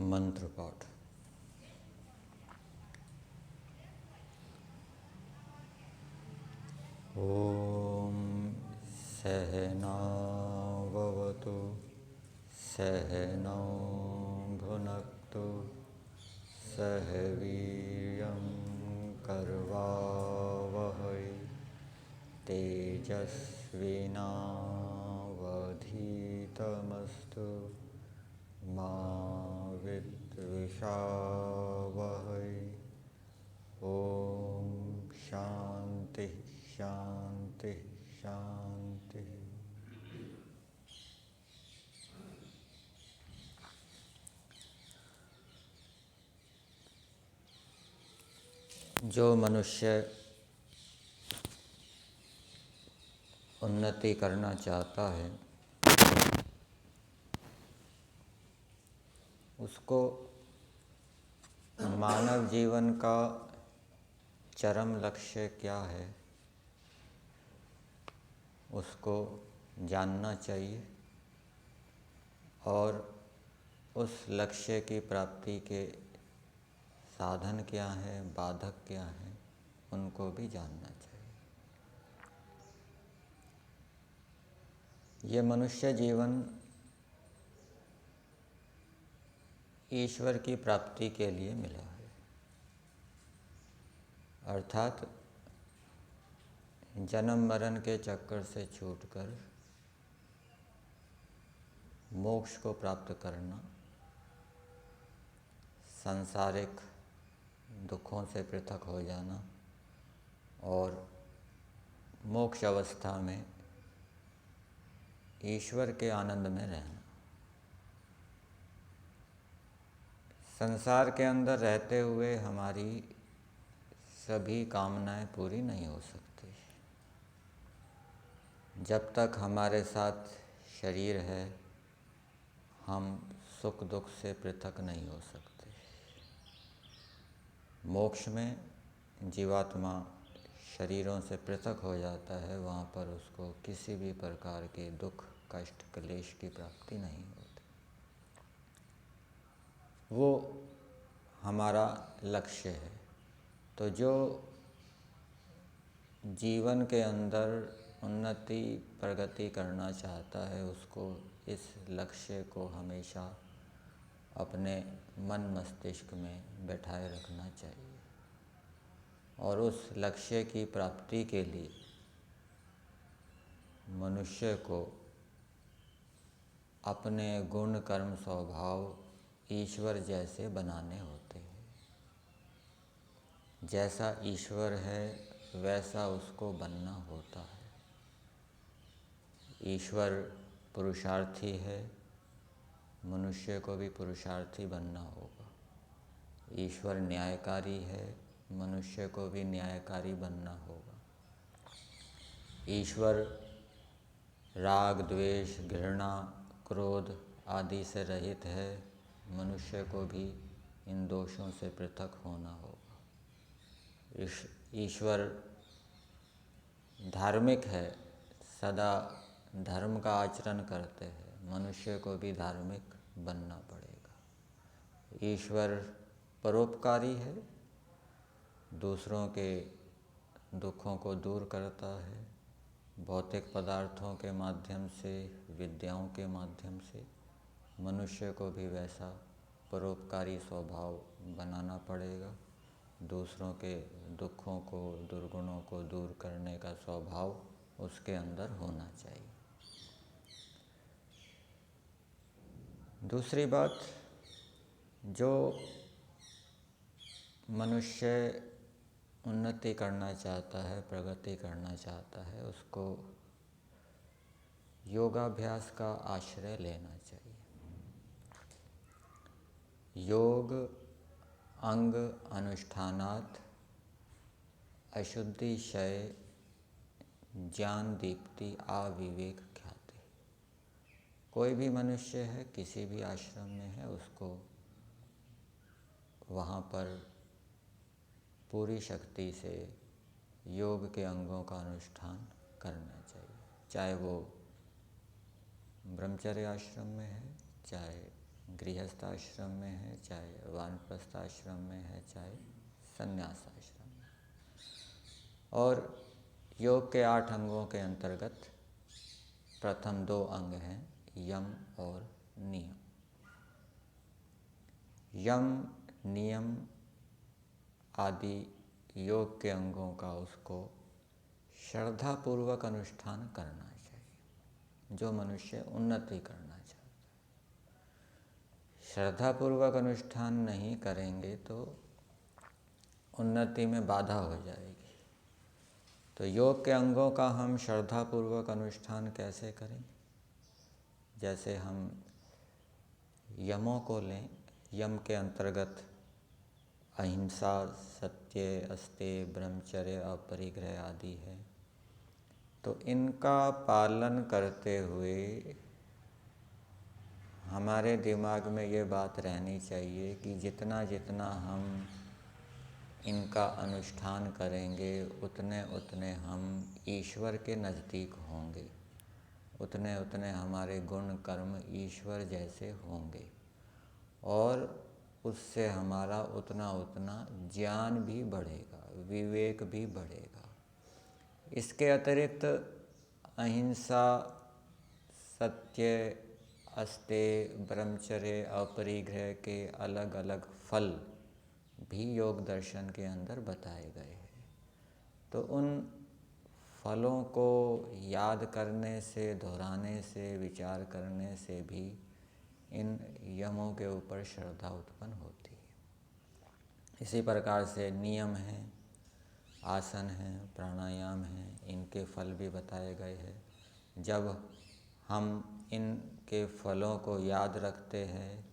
मंत्र पाठ। ओम सहनाववतु सहनौ भुनक्तु सह वीर्यं करवावहै तेजस्विनावधीतमस्तु मा विद्विषावहै। ओम शांति शांति शांति। जो मनुष्य उन्नति करना चाहता है उसको मानव जीवन का चरम लक्ष्य क्या है उसको जानना चाहिए और उस लक्ष्य की प्राप्ति के साधन क्या है, बाधक क्या है, उनको भी जानना चाहिए। ये मनुष्य जीवन ईश्वर की प्राप्ति के लिए मिला है, अर्थात जन्म मरण के चक्कर से छूटकर मोक्ष को प्राप्त करना, सांसारिक दुखों से पृथक हो जाना और मोक्ष अवस्था में ईश्वर के आनंद में रहना। संसार के अंदर रहते हुए हमारी सभी कामनाएं पूरी नहीं हो सकती। जब तक हमारे साथ शरीर है हम सुख दुख से पृथक नहीं हो सकते। मोक्ष में जीवात्मा शरीरों से पृथक हो जाता है, वहाँ पर उसको किसी भी प्रकार के दुख कष्ट क्लेश की प्राप्ति नहीं होती। वो हमारा लक्ष्य है। तो जो जीवन के अंदर उन्नति प्रगति करना चाहता है उसको इस लक्ष्य को हमेशा अपने मन मस्तिष्क में बैठाए रखना चाहिए और उस लक्ष्य की प्राप्ति के लिए मनुष्य को अपने गुण कर्म स्वभाव ईश्वर जैसे बनाने होते हैं। जैसा ईश्वर है वैसा उसको बनना होता है। ईश्वर पुरुषार्थी है, मनुष्य को भी पुरुषार्थी बनना होगा। ईश्वर न्यायकारी है, मनुष्य को भी न्यायकारी बनना होगा। ईश्वर राग द्वेष घृणा क्रोध आदि से रहित है, मनुष्य को भी इन दोषों से पृथक होना होगा। ईश्वर धार्मिक है, सदा धर्म का आचरण करते हैं, मनुष्य को भी धार्मिक बनना पड़ेगा। ईश्वर परोपकारी है, दूसरों के दुखों को दूर करता है। भौतिक पदार्थों के माध्यम से, विद्याओं के माध्यम से मनुष्य को भी वैसा परोपकारी स्वभाव बनाना पड़ेगा। दूसरों के दुखों को दुर्गुणों को दूर करने का स्वभाव उसके अंदर होना चाहिए। दूसरी बात, जो मनुष्य उन्नति करना चाहता है, प्रगति करना चाहता है, उसको योगाभ्यास का आश्रय लेना चाहिए। योग अंग अनुष्ठानात् अशुद्धि क्षय ज्ञान दीप्ति आविवेक ख्याति। कोई भी मनुष्य है, किसी भी आश्रम में है, उसको वहाँ पर पूरी शक्ति से योग के अंगों का अनुष्ठान करना चाहिए। चाहे वो ब्रह्मचर्य आश्रम में है, चाहे गृहस्थ आश्रम में है, चाहे वानप्रस्थ आश्रम में है, चाहे संन्यास आश्रम में। और योग के 8 अंगों के अंतर्गत प्रथम 2 अंग हैं यम और नियम। यम नियम आदि योग के अंगों का उसको श्रद्धापूर्वक अनुष्ठान करना चाहिए, जो मनुष्य उन्नति करना चाहता है। श्रद्धापूर्वक अनुष्ठान नहीं करेंगे तो उन्नति में बाधा हो जाएगी। तो योग के अंगों का हम श्रद्धापूर्वक अनुष्ठान कैसे करें? जैसे हम यमों को लें, यम के अंतर्गत अहिंसा, सत्य, अस्तेय, ब्रह्मचर्य, अपरिग्रह आदि है। तो इनका पालन करते हुए हमारे दिमाग में ये बात रहनी चाहिए कि जितना जितना हम इनका अनुष्ठान करेंगे उतने उतने हम ईश्वर के नज़दीक होंगे, उतने उतने हमारे गुण कर्म ईश्वर जैसे होंगे और उससे हमारा उतना उतना ज्ञान भी बढ़ेगा, विवेक भी बढ़ेगा। इसके अतिरिक्त अहिंसा, सत्य, अस्तेय, ब्रह्मचर्य, अपरिग्रह के अलग अलग फल भी योग दर्शन के अंदर बताए गए हैं। तो उन फलों को याद करने से, दोहराने से, विचार करने से भी इन यमों के ऊपर श्रद्धा उत्पन्न होती है। इसी प्रकार से नियम हैं, आसन हैं, प्राणायाम हैं, इनके फल भी बताए गए हैं। जब हम इनके फलों को याद रखते हैं,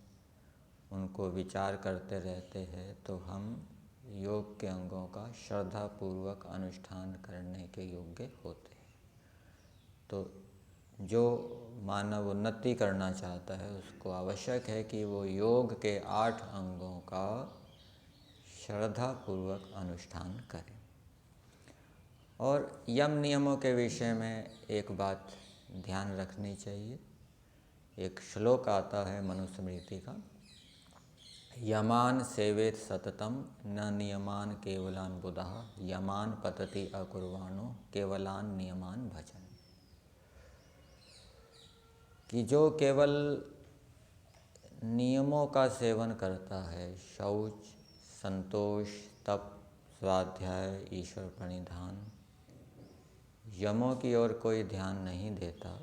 उनको विचार करते रहते हैं, तो हम योग के अंगों का श्रद्धापूर्वक अनुष्ठान करने के योग्य होते हैं। तो जो मानव उन्नति करना चाहता है उसको आवश्यक है कि वो योग के 8 अंगों का श्रद्धापूर्वक अनुष्ठान करें। और यम नियमों के विषय में एक बात ध्यान रखनी चाहिए। एक श्लोक आता है मनुस्मृति का, यमान सेवेत सततम न नियमान केवलान बुधः यमान पतति अकुर्वाणो केवलान नियमान भजन। कि जो केवल नियमों का सेवन करता है, शौच, संतोष, तप, स्वाध्याय, ईश्वर प्रणिधान, यमों की ओर कोई ध्यान नहीं देता,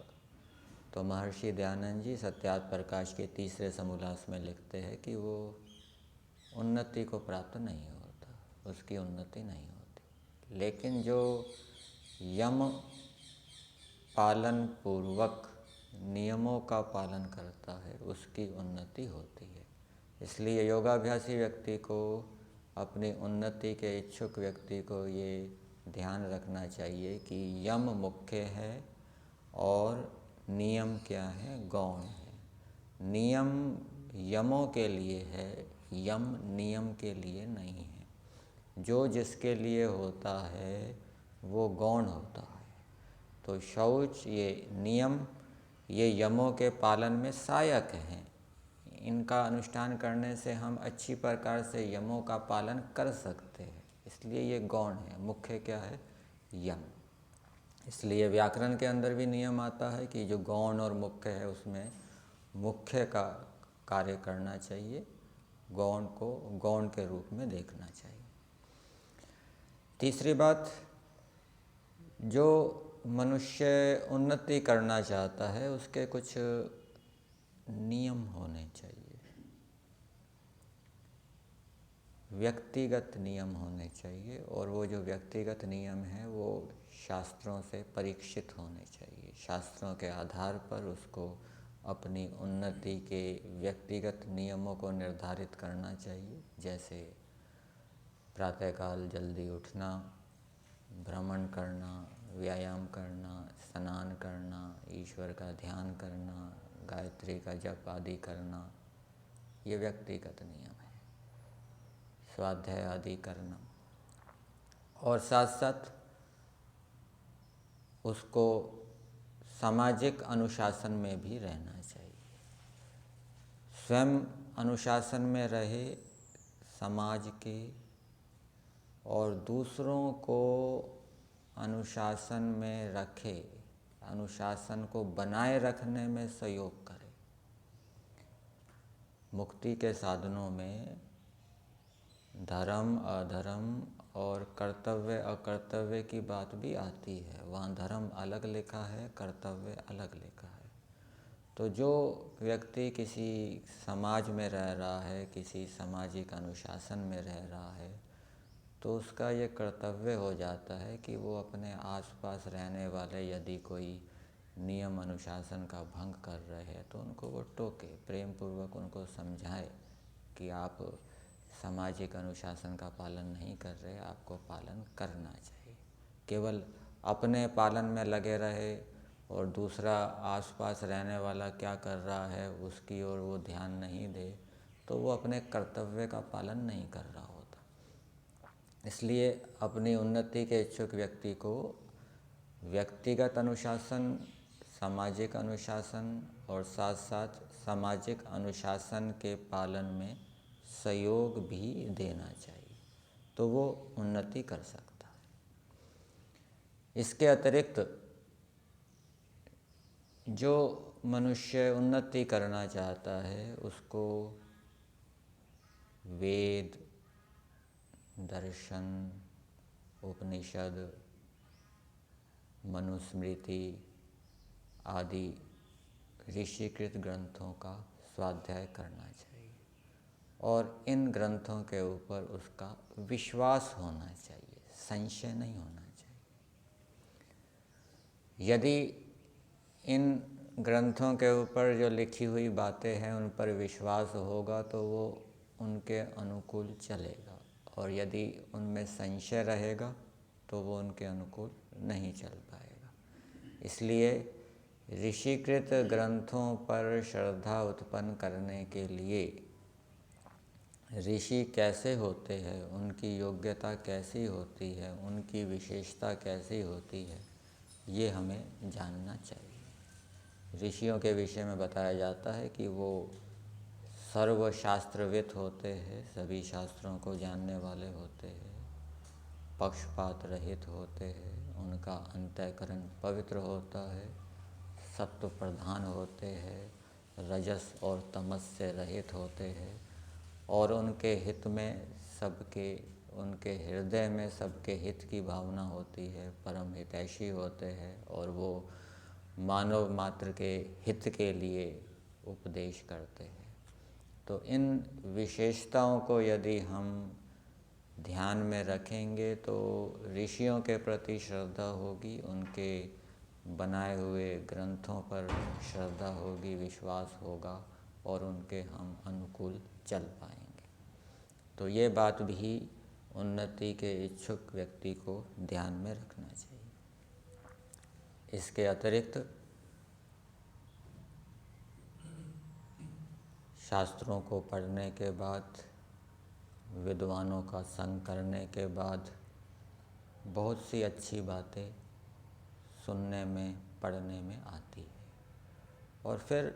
तो महर्षि दयानंद जी सत्यार्थ प्रकाश के 3रे समोल्लास में लिखते हैं कि वो उन्नति को प्राप्त नहीं होता, उसकी उन्नति नहीं होती। लेकिन जो यम पालन पूर्वक नियमों का पालन करता है उसकी उन्नति होती है। इसलिए योगाभ्यासी व्यक्ति को, अपनी उन्नति के इच्छुक व्यक्ति को ये ध्यान रखना चाहिए कि यम मुख्य है और नियम क्या है? गौण है। नियम यमों के लिए है, यम नियम के लिए नहीं है। जो जिसके लिए होता है वो गौण होता है। तो शौच, ये नियम, ये यमों के पालन में सहायक हैं। इनका अनुष्ठान करने से हम अच्छी प्रकार से यमों का पालन कर सकते हैं, इसलिए ये गौण है। मुख्य क्या है? यम। इसलिए व्याकरण के अंदर भी नियम आता है कि जो गौण और मुख्य है उसमें मुख्य का कार्य करना चाहिए, गौण को गौण के रूप में देखना चाहिए। तीसरी बात, जो मनुष्य उन्नति करना चाहता है उसके कुछ नियम होने चाहिए, व्यक्तिगत नियम होने चाहिए। और वो जो व्यक्तिगत नियम है वो शास्त्रों से परीक्षित होने चाहिए। शास्त्रों के आधार पर उसको अपनी उन्नति के व्यक्तिगत नियमों को निर्धारित करना चाहिए। जैसे प्रातःकाल जल्दी उठना, भ्रमण करना, व्यायाम करना, स्नान करना, ईश्वर का ध्यान करना, गायत्री का जप आदि करना, ये व्यक्तिगत नियम है। स्वाध्याय आदि करना, और साथ साथ उसको सामाजिक अनुशासन में भी रहना चाहिए। स्वयं अनुशासन में रहे, समाज के और दूसरों को अनुशासन में रखे, अनुशासन को बनाए रखने में सहयोग करे। मुक्ति के साधनों में धर्म अधर्म और कर्तव्य अकर्तव्य की बात भी आती है। वहाँ धर्म अलग लिखा है, कर्तव्य अलग लिखा है। तो जो व्यक्ति किसी समाज में रह रहा है, किसी सामाजिक अनुशासन में रह रहा है, तो उसका ये कर्तव्य हो जाता है कि वो अपने आसपास रहने वाले यदि कोई नियम अनुशासन का भंग कर रहे हैं तो उनको वो टोके, प्रेम पूर्वक उनको समझाए कि आप सामाजिक अनुशासन का पालन नहीं कर रहे, आपको पालन करना चाहिए। केवल अपने पालन में लगे रहे और दूसरा आसपास रहने वाला क्या कर रहा है उसकी ओर वो ध्यान नहीं दे, तो वो अपने कर्तव्य का पालन नहीं कर रहा होता। इसलिए अपनी उन्नति के इच्छुक व्यक्ति को व्यक्तिगत अनुशासन, सामाजिक अनुशासन और साथ साथ सामाजिक अनुशासन के पालन में सहयोग भी देना चाहिए, तो वो उन्नति कर सकता है। इसके अतिरिक्त जो मनुष्य उन्नति करना चाहता है उसको वेद, दर्शन, उपनिषद, मनुस्मृति आदि ऋषिकृत ग्रंथों का स्वाध्याय करना चाहिए और इन ग्रंथों के ऊपर उसका विश्वास होना चाहिए, संशय नहीं होना चाहिए। यदि इन ग्रंथों के ऊपर जो लिखी हुई बातें हैं उन पर विश्वास होगा तो वो उनके अनुकूल चलेगा, और यदि उनमें संशय रहेगा तो वो उनके अनुकूल नहीं चल पाएगा। इसलिए ऋषिकृत ग्रंथों पर श्रद्धा उत्पन्न करने के लिए ऋषि कैसे होते हैं, उनकी योग्यता कैसी होती है, उनकी विशेषता कैसी होती है, ये हमें जानना चाहिए। ऋषियों के विषय में बताया जाता है कि वो सर्वशास्त्रविद होते हैं, सभी शास्त्रों को जानने वाले होते हैं, पक्षपात रहित होते हैं, उनका अंतःकरण पवित्र होता है, सत्व प्रधान होते हैं, रजस और तमस से रहित होते हैं और उनके हित में सबके, उनके हृदय में सबके हित की भावना होती है, परम हितैषी होते हैं और वो मानव मात्र के हित के लिए उपदेश करते हैं। तो इन विशेषताओं को यदि हम ध्यान में रखेंगे तो ऋषियों के प्रति श्रद्धा होगी, उनके बनाए हुए ग्रंथों पर श्रद्धा होगी, विश्वास होगा और उनके हम अनुकूल चल पाएंगे। तो ये बात भी उन्नति के इच्छुक व्यक्ति को ध्यान में रखना चाहिए। इसके अतिरिक्त शास्त्रों को पढ़ने के बाद, विद्वानों का संग करने के बाद बहुत सी अच्छी बातें सुनने में, पढ़ने में आती है और फिर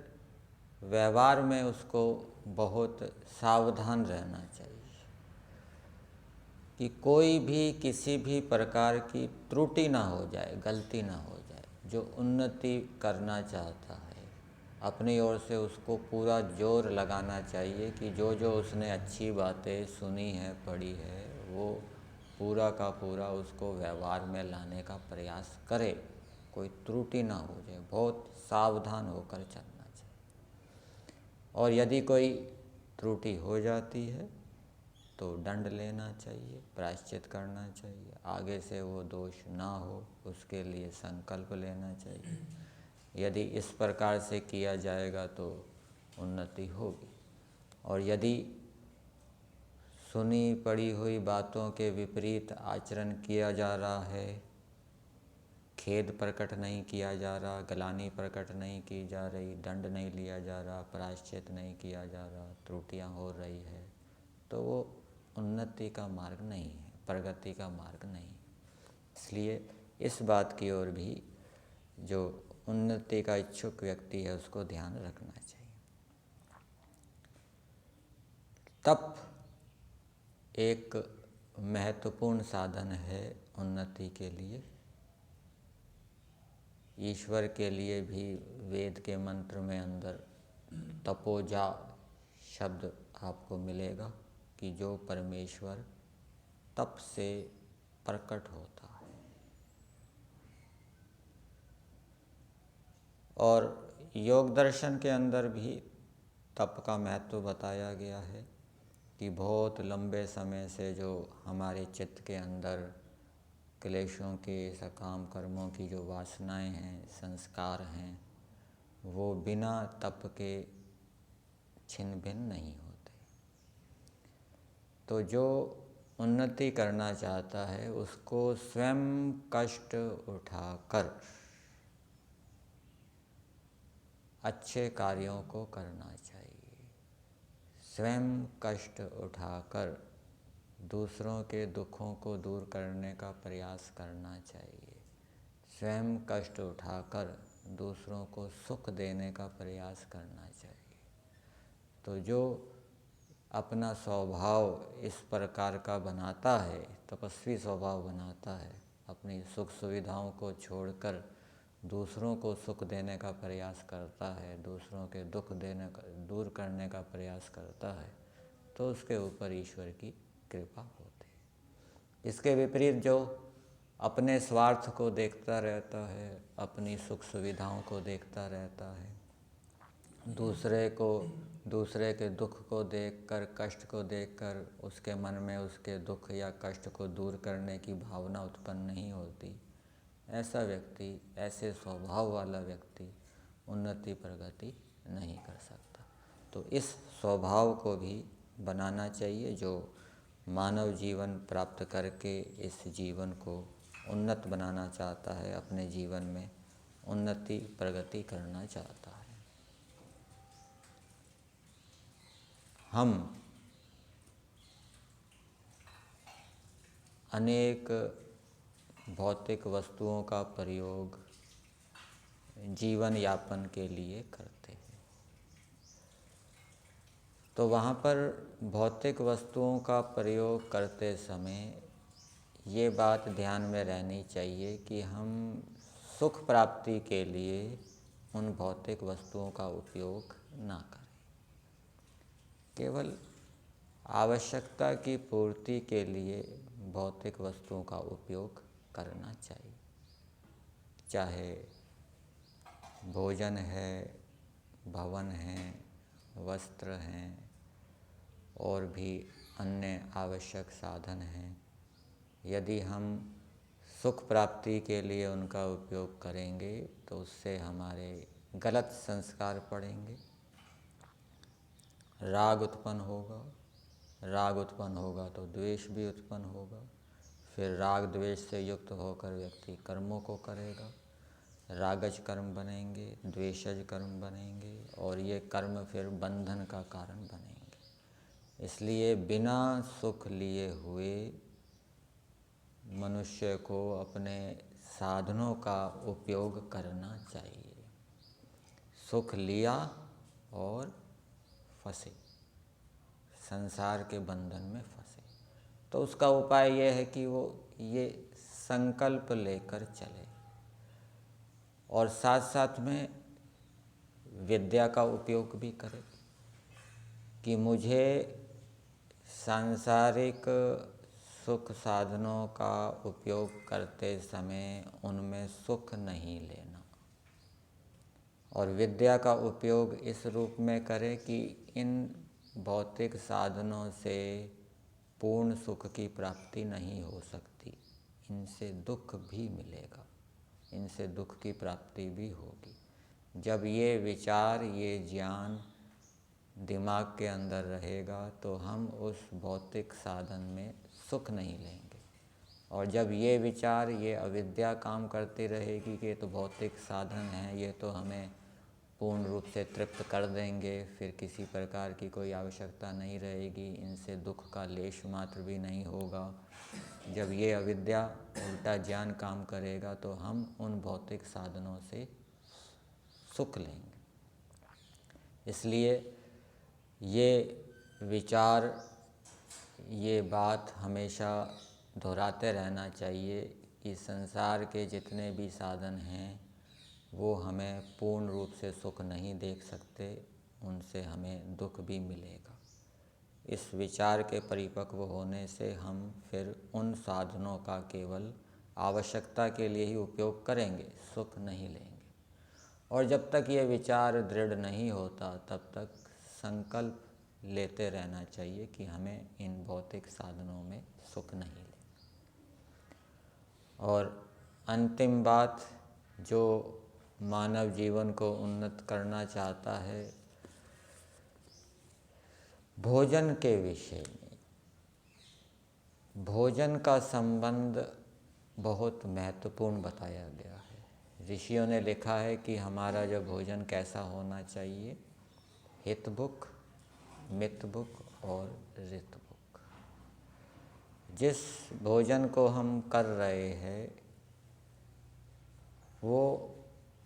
व्यवहार में उसको बहुत सावधान रहना चाहिए कि कोई भी किसी भी प्रकार की त्रुटि ना हो जाए, गलती ना हो जाए। जो उन्नति करना चाहता है अपनी ओर से उसको पूरा जोर लगाना चाहिए कि जो जो उसने अच्छी बातें सुनी है, पढ़ी है, वो पूरा का पूरा उसको व्यवहार में लाने का प्रयास करे, कोई त्रुटि ना हो जाए, बहुत सावधान होकर चलना चाहिए। और यदि कोई त्रुटि हो जाती है तो दंड लेना चाहिए, प्रायश्चित करना चाहिए, आगे से वो दोष ना हो उसके लिए संकल्प लेना चाहिए। यदि इस प्रकार से किया जाएगा तो उन्नति होगी। और यदि सुनी पड़ी हुई बातों के विपरीत आचरण किया जा रहा है, खेद प्रकट नहीं किया जा रहा, ग्लानि प्रकट नहीं की जा रही, दंड नहीं लिया जा रहा, प्रायश्चित नहीं किया जा रहा, त्रुटियां हो रही है, तो वो उन्नति का मार्ग नहीं है, प्रगति का मार्ग नहीं। इसलिए इस बात की ओर भी जो उन्नति का इच्छुक व्यक्ति है उसको ध्यान रखना चाहिए। तप एक महत्वपूर्ण साधन है उन्नति के लिए। ईश्वर के लिए भी वेद के मंत्र में अंदर तपोजा शब्द आपको मिलेगा कि जो परमेश्वर तप से प्रकट होता है। और योग दर्शन के अंदर भी तप का महत्व बताया गया है कि बहुत लंबे समय से जो हमारे चित्त के अंदर क्लेशों के, सकाम कर्मों की जो वासनाएं हैं, संस्कार हैं, वो बिना तप के छिन्न भिन्न नहीं होते। तो जो उन्नति करना चाहता है उसको स्वयं कष्ट उठाकर अच्छे कार्यों को करना चाहिए। स्वयं कष्ट उठाकर दूसरों के दुखों को दूर करने का प्रयास करना चाहिए। स्वयं कष्ट उठाकर दूसरों को सुख देने का प्रयास करना चाहिए। तो जो अपना स्वभाव इस प्रकार का बनाता है, तपस्वी स्वभाव बनाता है, अपनी सुख सुविधाओं को छोड़कर दूसरों को सुख देने का प्रयास करता है, दूसरों के दुख दूर करने का प्रयास करता है, तो उसके ऊपर ईश्वर की कृपा होती है। इसके विपरीत जो अपने स्वार्थ को देखता रहता है, अपनी सुख सुविधाओं को देखता रहता है, दूसरे के दुख को देखकर, कष्ट को देखकर उसके मन में उसके दुख या कष्ट को दूर करने की भावना उत्पन्न नहीं होती, ऐसा व्यक्ति, ऐसे स्वभाव वाला व्यक्ति उन्नति प्रगति नहीं कर सकता। तो इस स्वभाव को भी बनाना चाहिए जो मानव जीवन प्राप्त करके इस जीवन को उन्नत बनाना चाहता है, अपने जीवन में उन्नति प्रगति करना चाहता है। हम अनेक भौतिक वस्तुओं का प्रयोग जीवन यापन के लिए करते हैं। तो वहाँ पर भौतिक वस्तुओं का प्रयोग करते समय ये बात ध्यान में रहनी चाहिए कि हम सुख प्राप्ति के लिए उन भौतिक वस्तुओं का उपयोग ना करें। केवल आवश्यकता की पूर्ति के लिए भौतिक वस्तुओं का उपयोग करना चाहिए। चाहे भोजन है, भवन है, वस्त्र हैं और भी अन्य आवश्यक साधन हैं। यदि हम सुख प्राप्ति के लिए उनका उपयोग करेंगे तो उससे हमारे गलत संस्कार पड़ेंगे, राग उत्पन्न होगा तो द्वेष भी उत्पन्न होगा। फिर राग द्वेष से युक्त होकर व्यक्ति कर्मों को करेगा, रागज कर्म बनेंगे, द्वेषज कर्म बनेंगे और ये कर्म फिर बंधन का कारण बनेंगे। इसलिए बिना सुख लिए हुए मनुष्य को अपने साधनों का उपयोग करना चाहिए। सुख लिया और फंसे, संसार के बंधन में फंसे, तो उसका उपाय यह है कि वो ये संकल्प लेकर चले और साथ साथ में विद्या का उपयोग भी करे कि मुझे सांसारिक सुख साधनों का उपयोग करते समय उनमें सुख नहीं लेना, और विद्या का उपयोग इस रूप में करें कि इन भौतिक साधनों से पूर्ण सुख की प्राप्ति नहीं हो सकती, इनसे दुख भी मिलेगा, इनसे दुख की प्राप्ति भी होगी। जब ये विचार, ये ज्ञान दिमाग के अंदर रहेगा तो हम उस भौतिक साधन में सुख नहीं लेंगे। और जब ये विचार, ये अविद्या काम करती रहेगी कि ये तो भौतिक साधन हैं, ये तो हमें पूर्ण रूप से तृप्त कर देंगे, फिर किसी प्रकार की कोई आवश्यकता नहीं रहेगी, इनसे दुख का लेश मात्र भी नहीं होगा। जब ये अविद्या, उल्टा ज्ञान काम करेगा तो हम उन भौतिक साधनों से सुख लेंगे। इसलिए ये विचार, ये बात हमेशा दोहराते रहना चाहिए कि संसार के जितने भी साधन हैं वो हमें पूर्ण रूप से सुख नहीं दे सकते, उनसे हमें दुख भी मिलेगा। इस विचार के परिपक्व होने से हम फिर उन साधनों का केवल आवश्यकता के लिए ही उपयोग करेंगे, सुख नहीं लेंगे। और जब तक ये विचार दृढ़ नहीं होता तब तक संकल्प लेते रहना चाहिए कि हमें इन भौतिक साधनों में सुख नहीं लेना। और अंतिम बात, जो मानव जीवन को उन्नत करना चाहता है, भोजन के विषय में, भोजन का संबंध बहुत महत्वपूर्ण बताया गया है। ऋषियों ने लिखा है कि हमारा जो भोजन कैसा होना चाहिए, हितभुक, मितभुक और ऋतभुक। जिस भोजन को हम कर रहे हैं वो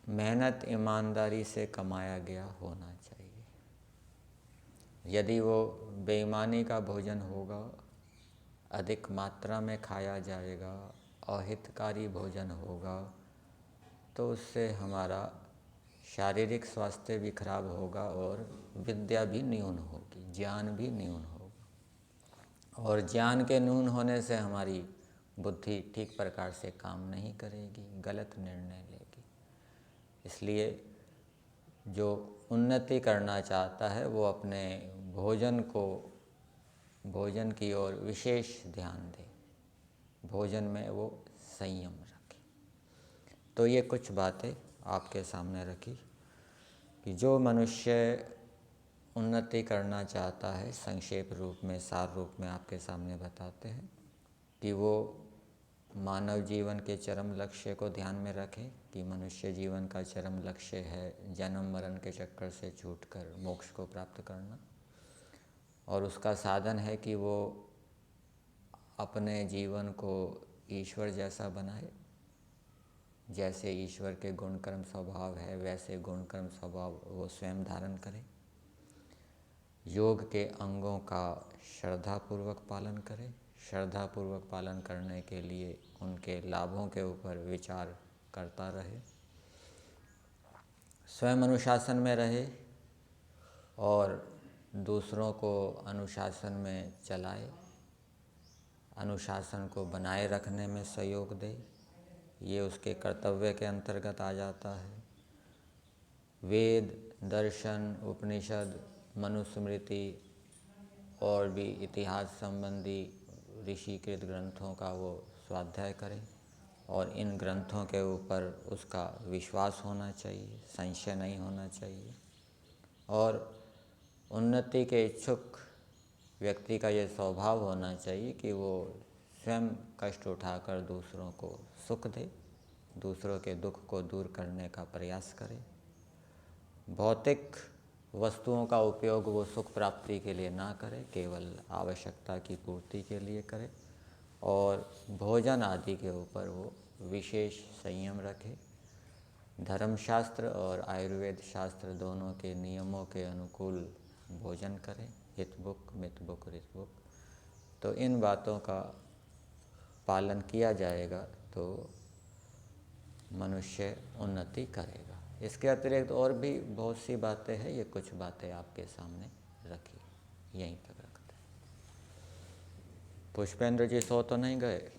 मेहनत ईमानदारी से कमाया गया होना चाहिए। यदि वो बेईमानी का भोजन होगा, अधिक मात्रा में खाया जाएगा, अहितकारी भोजन होगा, तो उससे हमारा शारीरिक स्वास्थ्य भी खराब होगा और विद्या भी न्यून होगी, ज्ञान भी न्यून होगा। और ज्ञान के न्यून होने से हमारी बुद्धि ठीक प्रकार से काम नहीं करेगी, गलत निर्णय लेगी। इसलिए जो उन्नति करना चाहता है वो अपने भोजन की ओर विशेष ध्यान दे, भोजन में वो संयम रखे। तो ये कुछ बातें आपके सामने रखी कि जो मनुष्य उन्नति करना चाहता है, संक्षेप रूप में, सार रूप में आपके सामने बताते हैं कि वो मानव जीवन के चरम लक्ष्य को ध्यान में रखे कि मनुष्य जीवन का चरम लक्ष्य है जन्म मरण के चक्कर से छूटकर मोक्ष को प्राप्त करना। और उसका साधन है कि वो अपने जीवन को ईश्वर जैसा बनाए। जैसे ईश्वर के गुण कर्म स्वभाव है वैसे गुण कर्म स्वभाव वो स्वयं धारण करे। योग के अंगों का श्रद्धापूर्वक पालन करे। श्रद्धापूर्वक पालन करने के लिए उनके लाभों के ऊपर विचार करता रहे। स्वयं अनुशासन में रहे और दूसरों को अनुशासन में चलाए, अनुशासन को बनाए रखने में सहयोग दे। ये उसके कर्तव्य के अंतर्गत आ जाता है। वेद, दर्शन, उपनिषद, मनुस्मृति और भी इतिहास संबंधी ऋषिकृत ग्रंथों का वो स्वाध्याय करे और इन ग्रंथों के ऊपर उसका विश्वास होना चाहिए, संशय नहीं होना चाहिए। और उन्नति के इच्छुक व्यक्ति का ये स्वभाव होना चाहिए कि वो स्वयं कष्ट उठाकर दूसरों को सुख दे, दूसरों के दुख को दूर करने का प्रयास करे। भौतिक वस्तुओं का उपयोग वो सुख प्राप्ति के लिए ना करे, केवल आवश्यकता की पूर्ति के लिए करे। और भोजन आदि के ऊपर वो विशेष संयम रखे। धर्मशास्त्र और आयुर्वेद शास्त्र दोनों के नियमों के अनुकूल भोजन करें, हितभुक, मितभुक, ऋतभुक। तो इन बातों का पालन किया जाएगा तो मनुष्य उन्नति करेगा। इसके अतिरिक्त और भी बहुत सी बातें हैं, ये कुछ बातें आपके सामने रखी, यहीं तक रखते हैं। पुष्पेंद्र जी सो तो नहीं गए?